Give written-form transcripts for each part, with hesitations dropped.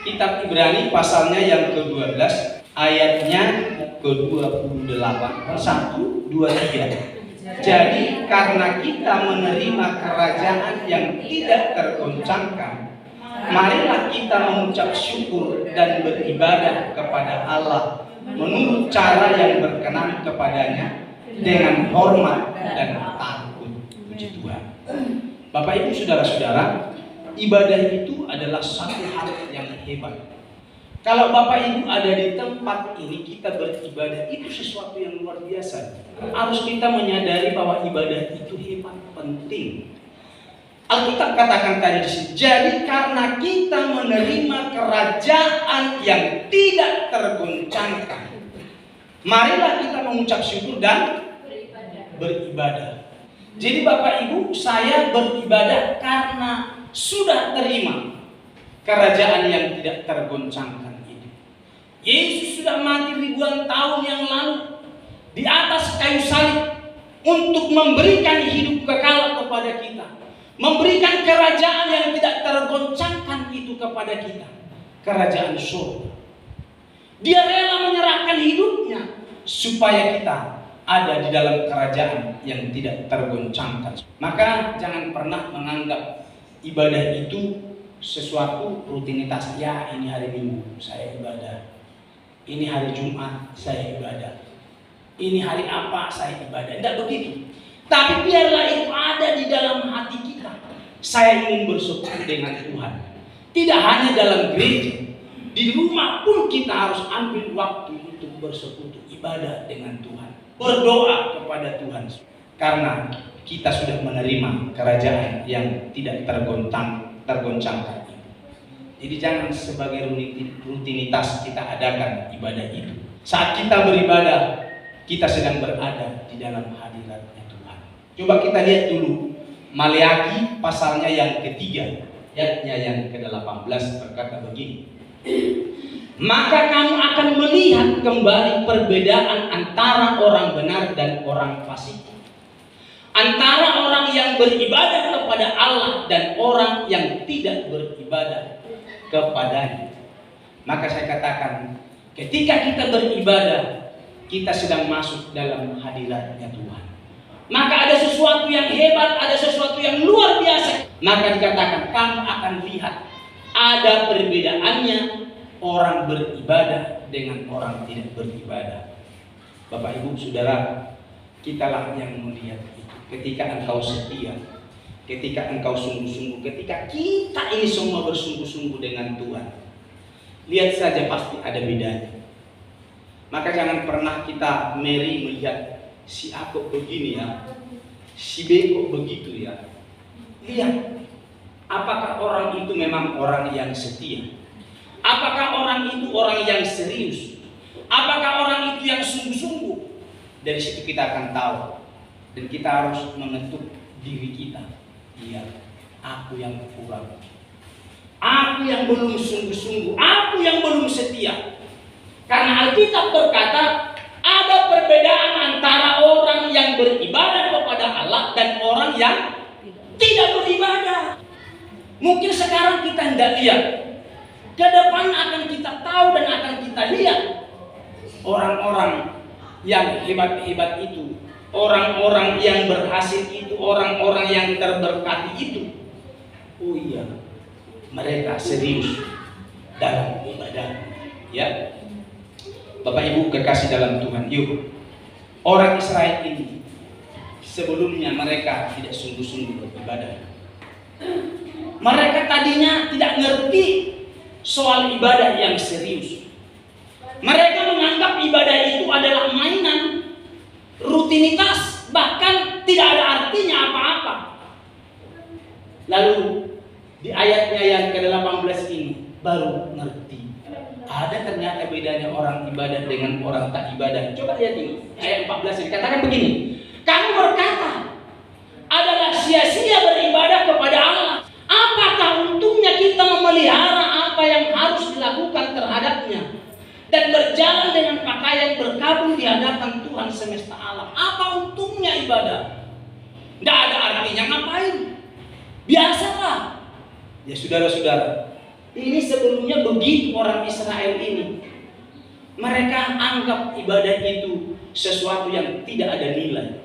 Kitab Ibrani pasalnya yang ke-12 ayatnya ke-28. 1, 2, 3. Jadi karena kita menerima kerajaan yang tidak tergoncangkan, marilah kita mengucap syukur dan beribadah kepada Allah menurut cara yang berkenan kepadanya dengan hormat dan takut. Puji Tuhan. Bapak Ibu saudara-saudara, ibadah itu adalah satu hal yang hebat. Kalau Bapak Ibu ada di tempat ini, kita beribadah, itu sesuatu yang luar biasa. Harus kita menyadari bahwa ibadah itu hebat, penting. Alkitab katakan tadi di sini, jadi karena kita menerima kerajaan yang tidak tergoncangkan, marilah kita mengucap syukur dan beribadah. Jadi Bapak Ibu, saya beribadah karena sudah terima kerajaan yang tidak tergoncangkan itu. Yesus sudah mati ribuan tahun yang lalu di atas kayu salib untuk memberikan hidup kekal kepada kita, memberikan kerajaan yang tidak tergoncangkan itu kepada kita, kerajaan surga. Dia rela menyerahkan hidupnya supaya kita ada di dalam kerajaan yang tidak tergoncangkan. Maka jangan pernah menganggap ibadah itu sesuatu rutinitas. Ya, ini hari Minggu saya ibadah, ini hari Jumat saya ibadah, ini hari apa saya ibadah. Tidak begitu. Tapi biarlah itu ada di dalam hati kita. Saya ingin bersekutu dengan Tuhan. Tidak hanya dalam gereja, di rumah pun kita harus ambil waktu untuk bersekutu, ibadah dengan Tuhan, berdoa kepada Tuhan. Karena kita sudah menerima kerajaan yang tidak tergoncangkan. Jadi jangan sebagai rutinitas kita adakan ibadah itu. Saat kita beribadah, kita sedang berada di dalam hadiratnya Tuhan. Coba kita lihat dulu Maleakhi pasalnya yang ketiga, ayatnya yang ke-18 berkata begini. Maka kamu akan melihat kembali perbedaan antara orang benar dan orang fasik, antara orang yang beribadah kepada Allah dan orang yang tidak beribadah kepadanya. Maka saya katakan, ketika kita beribadah, kita sedang masuk dalam hadiratnya Tuhan. Maka ada sesuatu yang hebat, ada sesuatu yang luar biasa. Maka dikatakan, kamu akan lihat ada perbedaannya orang beribadah dengan orang tidak beribadah. Bapak Ibu Saudara, kitalah yang melihat itu. Ketika engkau setia, ketika engkau sungguh-sungguh, ketika kita ini semua bersungguh-sungguh dengan Tuhan, lihat saja pasti ada bedanya. Maka jangan pernah kita melihat si A kok begini ya, si B kok begitu ya. Lihat, apakah orang itu memang orang yang setia? Apakah orang itu orang yang serius? Apakah orang itu yang sungguh-sungguh? Dari situ kita akan tahu. Dan kita harus mengetuk diri kita. Iya, aku yang kurang, aku yang belum sungguh-sungguh, aku yang belum setia. Karena Alkitab berkata ada perbedaan antara orang yang beribadah kepada Allah dan orang yang tidak beribadah. Mungkin sekarang kita tidak lihat, ke depan akan kita tahu dan akan kita lihat orang-orang yang hebat-hebat itu, orang-orang yang berhasil itu, orang-orang yang terberkati itu. Oh iya, mereka serius dalam ibadah. Ya, Bapak Ibu kekasih dalam Tuhan, yuk, orang Israel ini sebelumnya mereka tidak sungguh-sungguh beribadah. Mereka tadinya tidak ngerti soal ibadah yang serius. Mereka menganggap ibadah itu adalah mainan, rutinitas, bahkan tidak ada artinya apa-apa. Lalu di ayatnya yang ke-18 ini baru ngerti. Ada ternyata bedanya orang ibadah dengan orang tak ibadah. Coba lihat ini, ayat 14 ini katakan begini. Kamu berkata, adalah sia-sia beribadah kepada Allah. Apakah untungnya kita memelihara apa yang harus dilakukan terhadapnya dan berjalan dengan pakaian berkabung di hadapan Tuhan semesta alam? Apa untungnya ibadah? Tidak ada artinya, ngapain? Biasalah. Ya saudara-saudara, Ini sebelumnya begitu orang Israel ini. Mereka anggap ibadah itu sesuatu yang tidak ada nilai.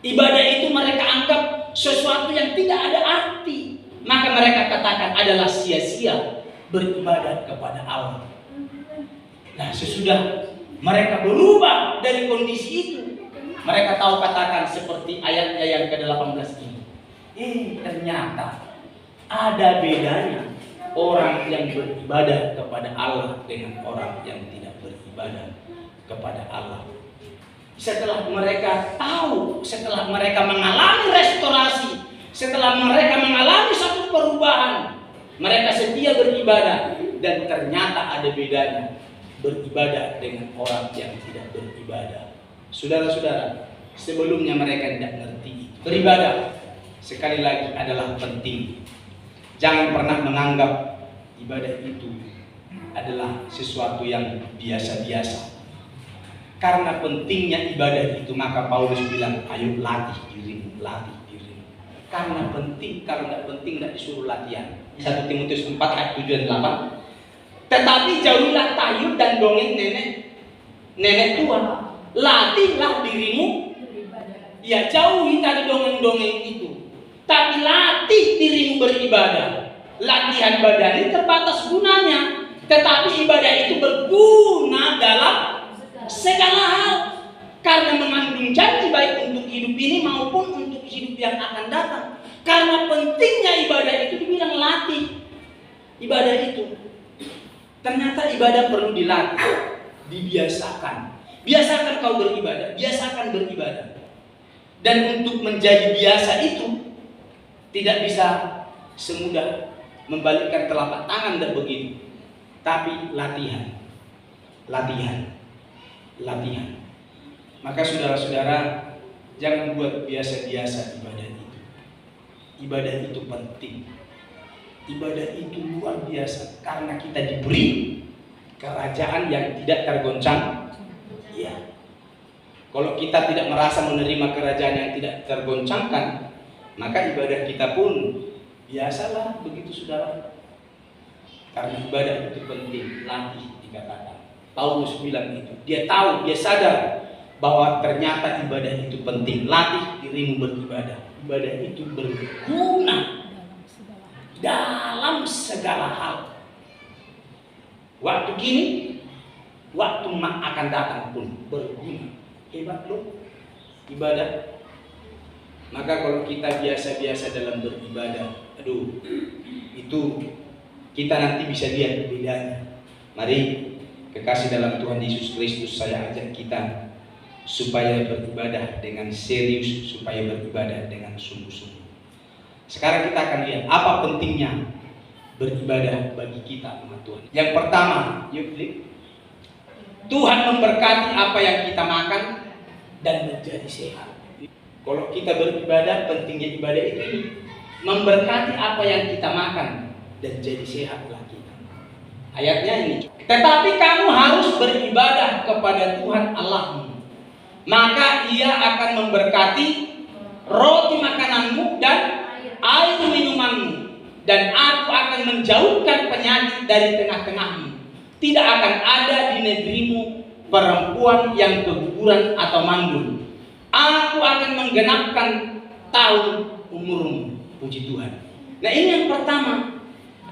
Ibadah itu mereka anggap sesuatu yang tidak ada arti. Maka mereka katakan adalah sia-sia beribadah kepada Allah. Nah, sesudah mereka berubah dari kondisi itu, mereka tahu katakan seperti ayatnya yang ke-18 ini. Ternyata ada bedanya orang yang beribadah kepada Allah dengan orang yang tidak beribadah kepada Allah. Setelah mereka tahu, setelah mereka mengalami restorasi, setelah mereka mengalami satu perubahan, mereka setia beribadah, dan ternyata ada bedanya beribadah dengan orang yang tidak beribadah. Saudara-saudara, sebelumnya mereka tidak mengerti. Beribadah sekali lagi adalah penting. Jangan pernah menganggap ibadah itu adalah sesuatu yang biasa-biasa. Karena pentingnya ibadah itu, maka Paulus bilang, ayo latih dirimu, latih dirimu. Karena penting, kalau tidak penting tidak disuruh latihan. 1 Timotius 4 ayat 7 dan 8. Tetapi jauhilah tahyul dan dongeng nenek tua. Latihlah dirimu. Ya, jauhi tadi dongeng-dongeng itu. Tapi latih dirimu beribadah. Latihan badani terbatas gunanya, tetapi ibadah itu berguna dalam segala hal, karena mengandung janji baik untuk hidup ini maupun untuk hidup yang akan datang. Karena pentingnya ibadah itu dibilang latih. Ibadah itu ternyata ibadah perlu dilatih, dibiasakan. Biasakan kau beribadah, biasakan beribadah. Dan untuk menjadi biasa itu tidak bisa semudah membalikkan telapak tangan dan begitu, tapi latihan. Maka saudara-saudara, jangan buat biasa-biasa ibadah itu. Ibadah itu penting. Ibadah itu luar biasa karena kita diberi kerajaan yang tidak tergoncang. Iya. Kalau kita tidak merasa menerima kerajaan yang tidak tergoncangkan, maka ibadah kita pun biasalah begitu, saudara. Karena ibadah itu penting, latih dikatakan. Paulus bilang itu. Dia tahu, dia sadar bahwa ternyata ibadah itu penting. Latih dirimu beribadah. Ibadah itu berguna dalam segala hal. Waktu kini, waktu akan datang pun berguna. Hebat loh ibadah. Maka kalau kita biasa-biasa dalam beribadah, itu kita nanti bisa lihat bedanya. Mari kekasih dalam Tuhan Yesus Kristus, saya ajak kita supaya beribadah dengan serius, supaya beribadah dengan sungguh-sungguh. Sekarang kita akan lihat apa pentingnya beribadah bagi kita umat Tuhan. Yang pertama, yuk klik. Tuhan memberkati apa yang kita makan dan menjadi sehat. Kalau kita beribadah, pentingnya ibadah itu memberkati apa yang kita makan dan jadi sehatlah kita. Ayatnya ini. Tetapi kamu harus beribadah kepada Tuhan Allahmu, maka Ia akan memberkati roti makananmu dan air minumanmu, dan Aku akan menjauhkan penyakit dari tengah-tengahmu. Tidak akan ada di negerimu perempuan yang keguguran atau mandul. Aku akan menggenapkan tahun umurmu. Puji Tuhan. Nah, ini yang pertama.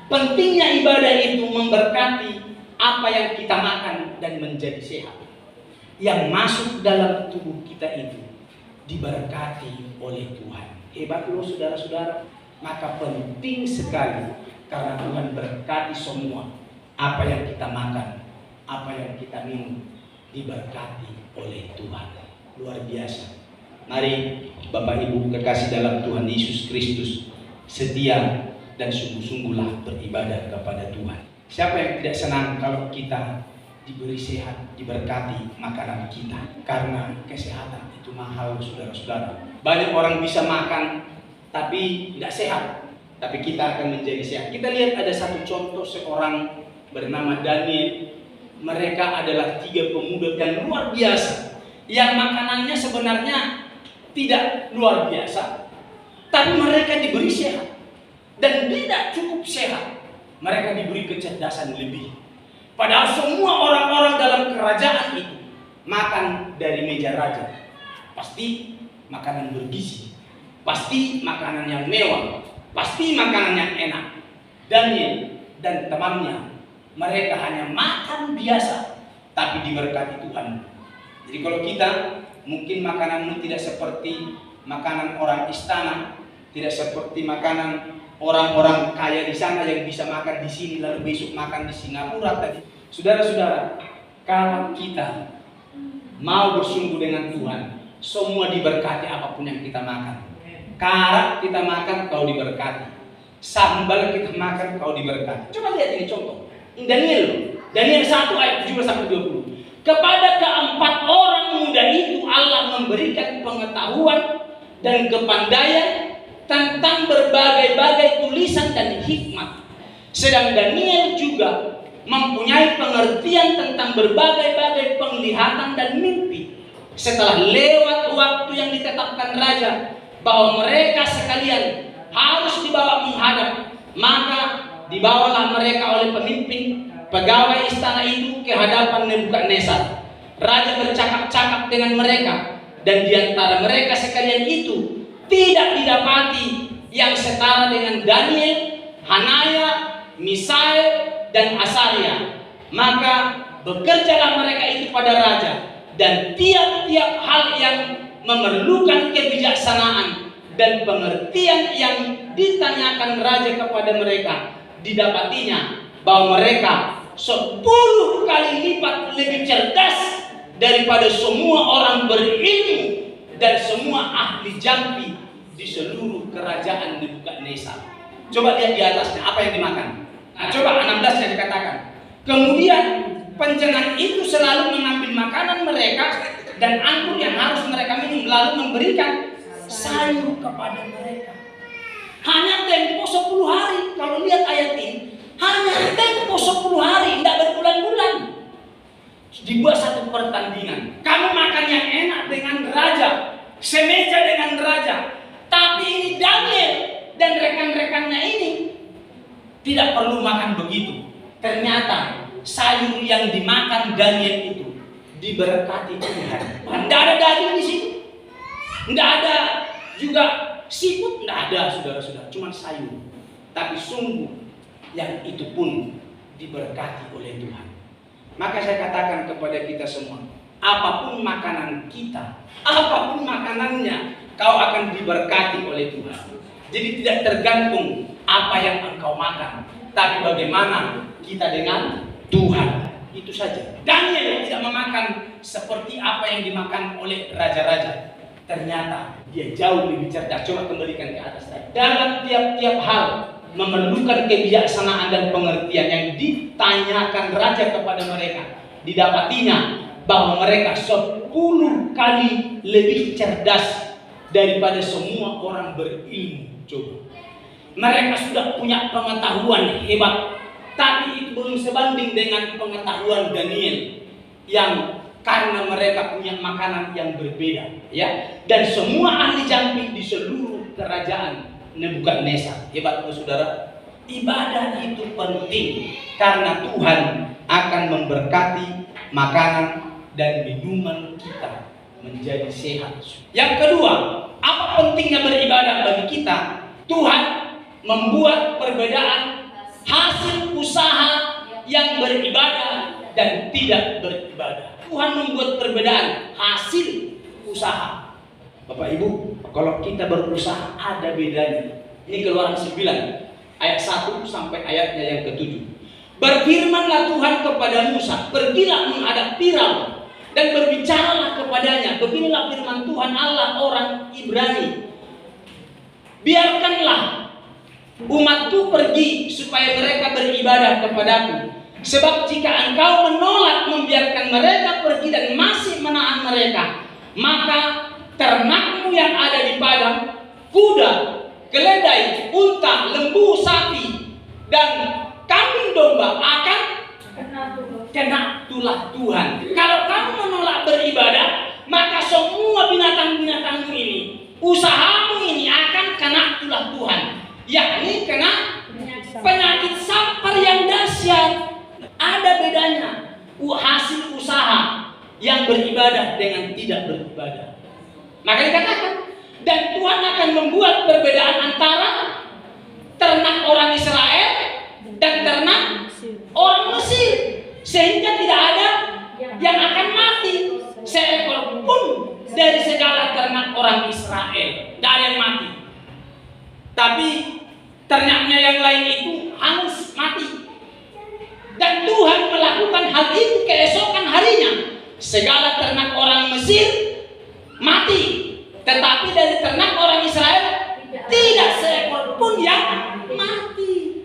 Pentingnya ibadah itu memberkati apa yang kita makan dan menjadi sehat. Yang masuk dalam tubuh kita itu diberkati oleh Tuhan. Hebat loh saudara-saudara. Maka penting sekali karena Tuhan berkati semua. Apa yang kita makan, apa yang kita minum diberkati oleh Tuhan. Luar biasa. Mari Bapak Ibu kekasih dalam Tuhan Yesus Kristus, setia dan sungguh-sungguhlah beribadah kepada Tuhan. Siapa yang tidak senang kalau kita diberi sehat, diberkati makanan kita? Karena kesehatan itu mahal, saudara-saudara. Banyak orang bisa makan tapi tidak sehat, tapi kita akan menjadi sehat. Kita lihat ada satu contoh seorang bernama Daniel. Mereka adalah 3 pemuda yang luar biasa, yang makanannya sebenarnya tidak luar biasa, tapi mereka diberi sehat dan tidak cukup sehat. mereka diberi kecerdasan lebih. Padahal semua orang-orang dalam kerajaan itu makan dari meja raja. Pasti makanan bergizi, pasti makanan yang mewah, pasti makanan yang enak. Daniel dan temannya, mereka hanya makan biasa, tapi diberkati Tuhan. Jadi kalau kita, mungkin makananmu tidak seperti makanan orang istana, tidak seperti makanan orang-orang kaya di sana yang bisa makan di sini lalu besok makan di Singapura tadi. Saudara-saudara, kalau kita mau bersungguh dengan Tuhan, semua diberkati apapun yang kita makan. Karak kita makan, kau diberkati. Sambal kita makan, kau diberkati. Coba lihat ini contoh. Daniel 1 ayat 17-20. Kepada keempat orang muda itu Allah memberikan pengetahuan dan kepandaian tentang berbagai-bagai tulisan dan hikmat. Sedang Daniel juga mempunyai pengertian tentang berbagai-bagai penglihatan dan mimpi. Setelah lewat waktu yang ditetapkan raja bahwa mereka sekalian harus dibawa menghadap, maka dibawalah mereka oleh pemimpin pegawai istana itu ke hadapan Nebukadnezar. Raja bercakap-cakap dengan mereka, dan di antara mereka sekalian itu tidak didapati yang setara dengan Daniel, Hanaya, Misael, dan Asaria. Maka bekerjalah mereka itu pada raja, dan tiap-tiap hal yang memerlukan kebijaksanaan dan pengertian yang ditanyakan raja kepada mereka, didapatinya bahwa mereka 10 kali lipat lebih cerdas daripada semua orang berilmu dan semua ahli jampi di seluruh kerajaan Nebukadnezar. Coba lihat di atasnya apa yang dimakan. Nah, coba 16 yang dikatakan. Kemudian pencengang itu selalu mengambil makanan mereka dan anggur yang harus mereka minum, lalu memberikan sayur kepada mereka. Hanya tempo 10 hari. Kalau lihat ayat ini, hanya tempo 10 hari, tidak berbulan-bulan. Dibuat satu pertandingan. Kamu makan yang enak dengan raja, semeja dengan raja. Tapi ini Daniel dan rekan-rekannya ini tidak perlu makan begitu. Ternyata sayur yang dimakan Daniel itu diberkati Tuhan. Tidak ada daging di situ, tidak ada juga seafood, tidak ada, saudara-saudara, cuma sayur. Tapi sungguh yang itu pun diberkati oleh Tuhan. Maka saya katakan kepada kita semua, apapun makanan kita, apapun makanannya, kau akan diberkati oleh Tuhan. Jadi tidak tergantung apa yang engkau makan, tapi bagaimana kita dengan Tuhan. Itu saja. Daniel tidak memakan seperti apa yang dimakan oleh raja-raja. Ternyata dia jauh lebih cerdas. Coba kembalikan ke atas tadi. Dalam tiap-tiap hal memerlukan kebijaksanaan dan pengertian yang ditanyakan raja kepada mereka, didapatinya bahwa mereka 10 kali lebih cerdas daripada semua orang berilmu. Coba, mereka sudah punya pengetahuan hebat, tapi itu belum sebanding dengan pengetahuan Daniel yang karena mereka punya makanan yang berbeda, ya. Dan semua ahli jampi di seluruh kerajaan Nebukadnezar. Hebat, saudara. Ibadah itu penting karena Tuhan akan memberkati makanan dan minuman kita menjadi sehat. Yang kedua, apa pentingnya beribadah bagi kita? Tuhan membuat perbedaan hasil usaha yang beribadah dan tidak beribadah. Tuhan membuat perbedaan hasil usaha. Bapak Ibu, kalau kita berusaha ada bedanya. Ini Keluaran 9 ayat 1 sampai ayatnya yang ke-7. Berfirmanlah Tuhan kepada Musa, pergilah menghadap Firaun dan berbicaralah kepadanya. Beginilah firman Tuhan Allah orang Ibrani. Biarkanlah umatku pergi supaya mereka beribadah kepadaku. Sebab jika engkau menolak membiarkan mereka pergi dan masih menahan mereka, maka ternakmu yang ada di padang, kuda, keledai, unta, lembu, sapi, dan kambing domba akan kena tulah Tuhan. Kalau kamu menolak beribadah, maka semua binatang-binatangmu ini, usahamu ini akan kena tulah Tuhan, yakni kena penyakit sampar hal yang dahsyat. Ada bedanya hasil usaha yang beribadah dengan tidak beribadah. Maka dikatakan, dan Tuhan akan membuat perbedaan antara ternak orang Israel dan ternak orang Mesir, sehingga tidak ada yang akan mati seekor pun dari segala ternak orang Israel. Tidak ada yang mati. Tapi ternaknya yang lain itu hangus mati. Dan Tuhan melakukan hal itu keesokan harinya. Segala ternak orang Mesir mati, tetapi dari ternak orang Israel tidak seekor pun yang mati.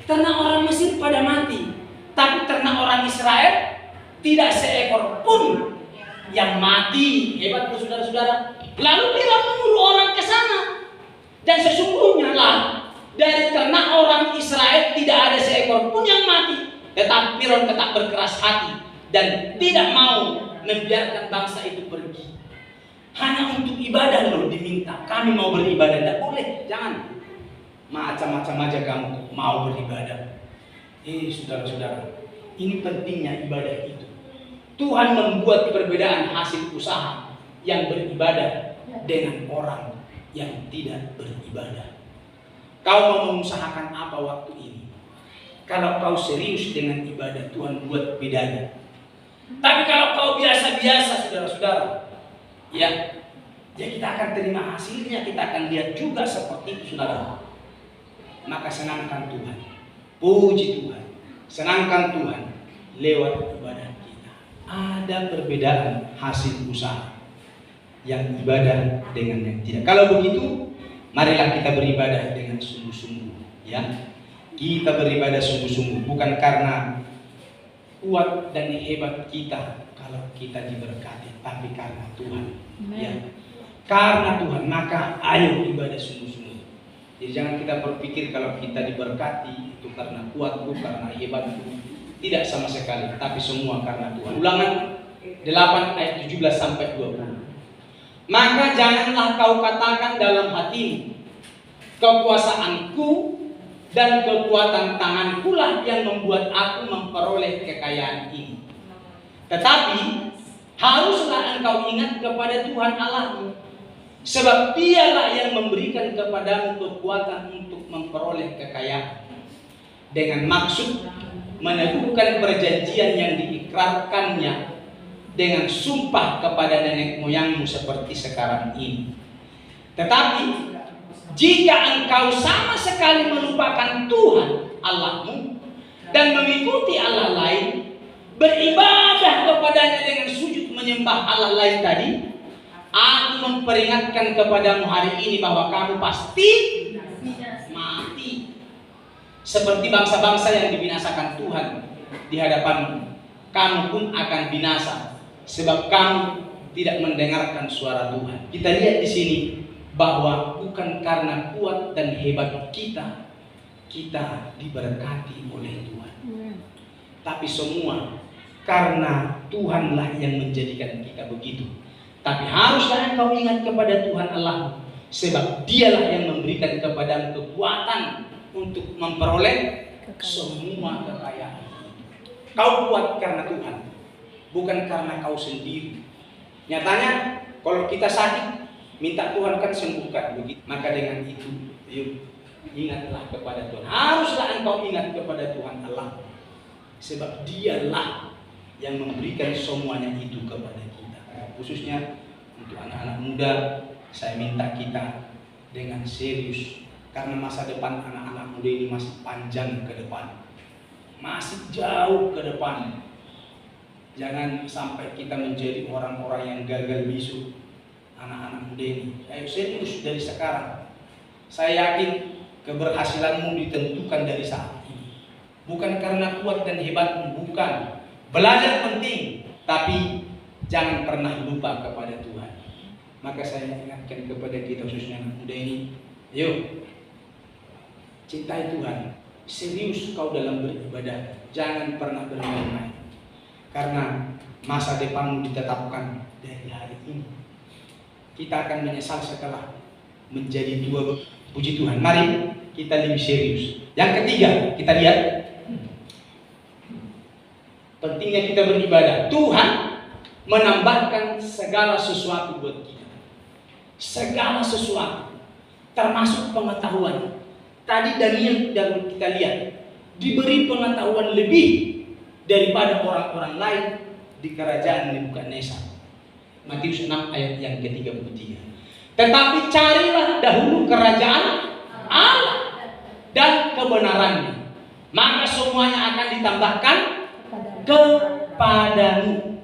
Ternak orang Mesir pada mati, tapi ternak orang Israel tidak seekor pun yang mati. Hebat, saudara-saudara. Lalu Firaun menyuruh orang ke sana, dan sesungguhnya lah dari ternak orang Israel tidak ada seekor pun yang mati. Tetapi Firaun tetap berkeras hati dan tidak mau membiarkan bangsa itu pergi. Hanya untuk ibadah loh diminta. Kami mau beribadah, tidak boleh, jangan. Macam-macam aja kamu mau beribadah. Saudara-saudara, ini pentingnya ibadah itu. Tuhan membuat perbedaan hasil usaha yang beribadah dengan orang yang tidak beribadah. Kau mau mengusahakan apa waktu ini? Kalau kau serius dengan ibadah, Tuhan buat bedanya. Tapi kalau kau biasa-biasa, saudara-saudara, ya kita akan terima hasilnya, kita akan lihat juga seperti itu, saudara. Maka senangkan Tuhan, puji Tuhan, senangkan Tuhan lewat ibadah kita. Ada perbedaan hasil usaha yang ibadah dengan yang tidak. Kalau begitu, marilah kita beribadah dengan sungguh-sungguh, ya. Kita beribadah sungguh-sungguh, bukan karena kuat dan hebat kita kalau kita diberkati, tapi karena Tuhan. Ya. Karena Tuhan, maka ayo ibadah sungguh-sungguh. Jadi jangan kita berpikir kalau kita diberkati itu karena kuatku, karena hebatku. Tidak sama sekali, tapi semua karena Tuhan. Ulangan 8 ayat 17 sampai 20. Maka janganlah kau katakan dalam hatimu, kekuasaanku dan kekuatan tangankulah yang membuat aku memperoleh kekayaan ini. Tetapi haruslah engkau ingat kepada Tuhan Allahmu, sebab Dialah yang memberikan kepadamu kekuatan untuk memperoleh kekayaan, dengan maksud meneguhkan perjanjian yang diikrarkannya dengan sumpah kepada nenek moyangmu seperti sekarang ini. Tetapi jika engkau sama sekali melupakan Tuhan Allahmu dan mengikuti Allah lain, beribadah kepadanya dengan sujud menyembah Allah lain tadi, aku memperingatkan kepadamu hari ini bahwa kamu pasti mati. Seperti bangsa-bangsa yang dibinasakan Tuhan di hadapanmu, kamu pun akan binasa, sebab kamu tidak mendengarkan suara Tuhan. Kita lihat di sini bahwa bukan karena kuat dan hebat kita diberkati oleh Tuhan, tapi semua karena Tuhanlah yang menjadikan kita begitu. Tapi haruslah engkau ingat kepada Tuhan Allah, sebab Dialah yang memberikan kepadamu kekuatan untuk memperoleh semua kekayaan. Kau kuat karena Tuhan, bukan karena kau sendiri. Nyatanya kalau kita sakit, minta Tuhan kan sembuhkan begitu. Maka dengan itu, yuk ingatlah kepada Tuhan. Haruslah engkau ingat kepada Tuhan Allah, sebab Dialah yang memberikan semuanya itu kepada kita. Khususnya untuk anak-anak muda, saya minta kita dengan serius, karena masa depan anak-anak muda ini masih panjang ke depan, masih jauh ke depan. Jangan sampai kita menjadi orang-orang yang gagal bisu. Anak-anak muda ini, ayo serius dari sekarang. Saya yakin keberhasilanmu ditentukan dari saat ini, bukan karena kuat dan hebatmu, bukan. Belajar penting, tapi jangan pernah lupa kepada Tuhan. Maka saya ingatkan kepada kita, khususnya anak muda ini, yuk cintai Tuhan, serius kau dalam beribadah, jangan pernah bermain-main, karena masa depanmu ditetapkan dari hari ini. Kita akan menyesal setelah menjadi tua. Puji Tuhan. Mari kita lebih serius. Yang ketiga, kita lihat pentingnya kita beribadah. Tuhan menambahkan segala sesuatu buat kita. Segala sesuatu, termasuk pengetahuan. Tadi Daniel dan kita lihat, diberi pengetahuan lebih daripada orang-orang lain di kerajaan Nebukadnezar. Matius 6 ayat yang ke-33. Tetapi carilah dahulu kerajaan Allah dan kebenarannya, maka semuanya akan ditambahkan kepadamu.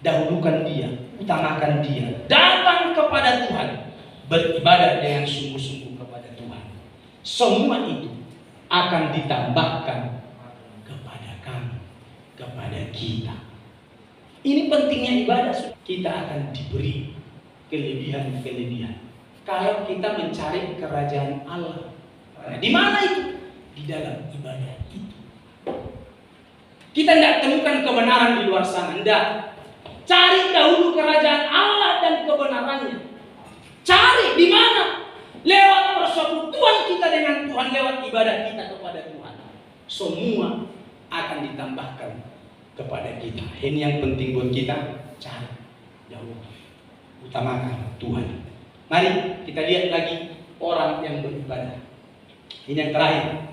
Dahulukan Dia, utamakan Dia, datang kepada Tuhan, beribadah dengan sungguh-sungguh kepada Tuhan. Semua itu akan ditambahkan kepada kami, kepada kita. Ini pentingnya ibadah. Kita akan diberi kelebihan-kelebihan kalau kita mencari kerajaan Allah. Nah, di mana itu? Di dalam ibadah itu. Kita tidak temukan kebenaran di luar sana. Tidak. Cari dahulu kerajaan Allah dan kebenarannya. Cari di mana? Lewat persekutuan kita dengan Tuhan, lewat ibadah kita kepada Tuhan. Semua akan ditambahkan kepada kita. Ini yang penting buat kita. Cari dahulu, utamakan Tuhan. Mari kita lihat lagi orang yang beribadah. Ini yang terakhir.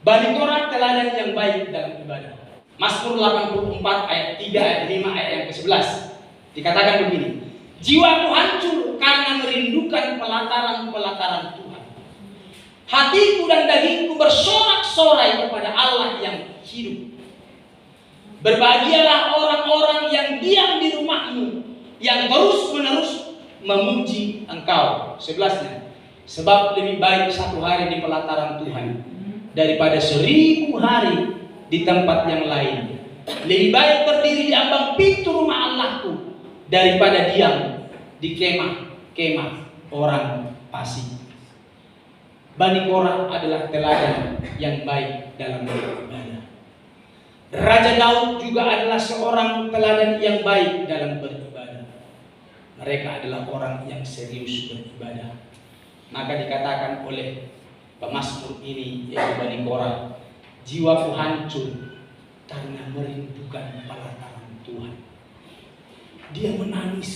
Bani Korah teladan yang baik dalam ibadah. Mazmur 84 ayat 3 ayat 5 ayat yang ke-11 dikatakan begini. Jiwaku hancur karena merindukan pelataran-pelataran Tuhan. Hatiku dan dagingku bersorak-sorai kepada Allah yang hidup. Berbahagialah orang-orang yang diam di rumahmu, yang terus-menerus memuji Engkau. 11-nya. Sebab lebih baik satu hari di pelataran Tuhan daripada 1000 hari di tempat yang lain. Lebih baik berdiri di ambang pintu rumah Allahku daripada diam di kemah-kemah orang fasik. Bani Korah adalah teladan yang baik dalam beribadah. Raja Daud juga adalah seorang teladan yang baik dalam beribadah. Mereka adalah orang yang serius beribadah. Maka dikatakan oleh pemazmur ini, yaitu Bani Korah, jiwaku hancur karena merindukan pelataran Tuhan. Dia menangis.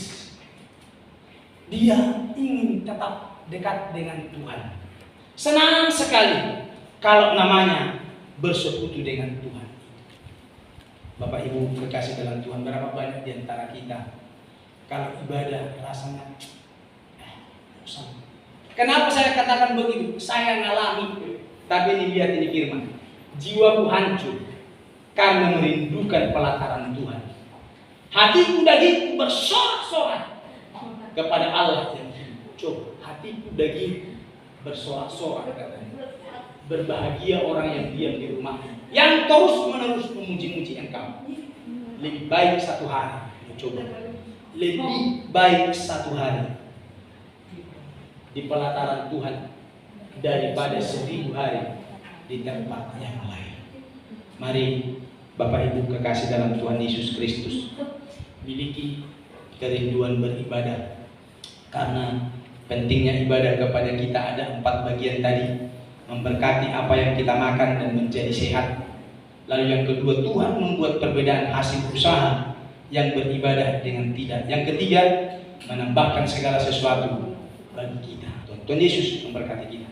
Dia ingin tetap dekat dengan Tuhan. Senang sekali kalau namanya bersekutu dengan Tuhan. Bapak Ibu kekasih dalam Tuhan, berapa banyak di antara kita kalau ibadah rasanya bosan. Kenapa saya katakan begitu? Saya ngalami. Tapi ini lihat ini firman. Jiwaku hancur karena merindukan pelataran Tuhan. Hatiku dagingku bersorak-sorai kepada Allah yang hidup. Coba, hatiku dagingku bersorak-sorai katanya. Berbahagia orang yang diam di rumahnya, yang terus-menerus memuji-muji Engkau. Lebih baik satu hari. Coba, lebih baik satu hari di pelataran Tuhan daripada 1000 hari di tempat yang lain. Mari Bapak Ibu kekasih dalam Tuhan Yesus Kristus, miliki kerinduan beribadah. Karena pentingnya ibadah kepada kita ada 4 bagian tadi. Memberkati apa yang kita makan dan menjadi sehat. Lalu yang kedua, Tuhan membuat perbedaan hasil usaha yang beribadah dengan tidak. Yang ketiga, menambahkan segala sesuatu bagi kita. Tuhan Yesus memberkati kita.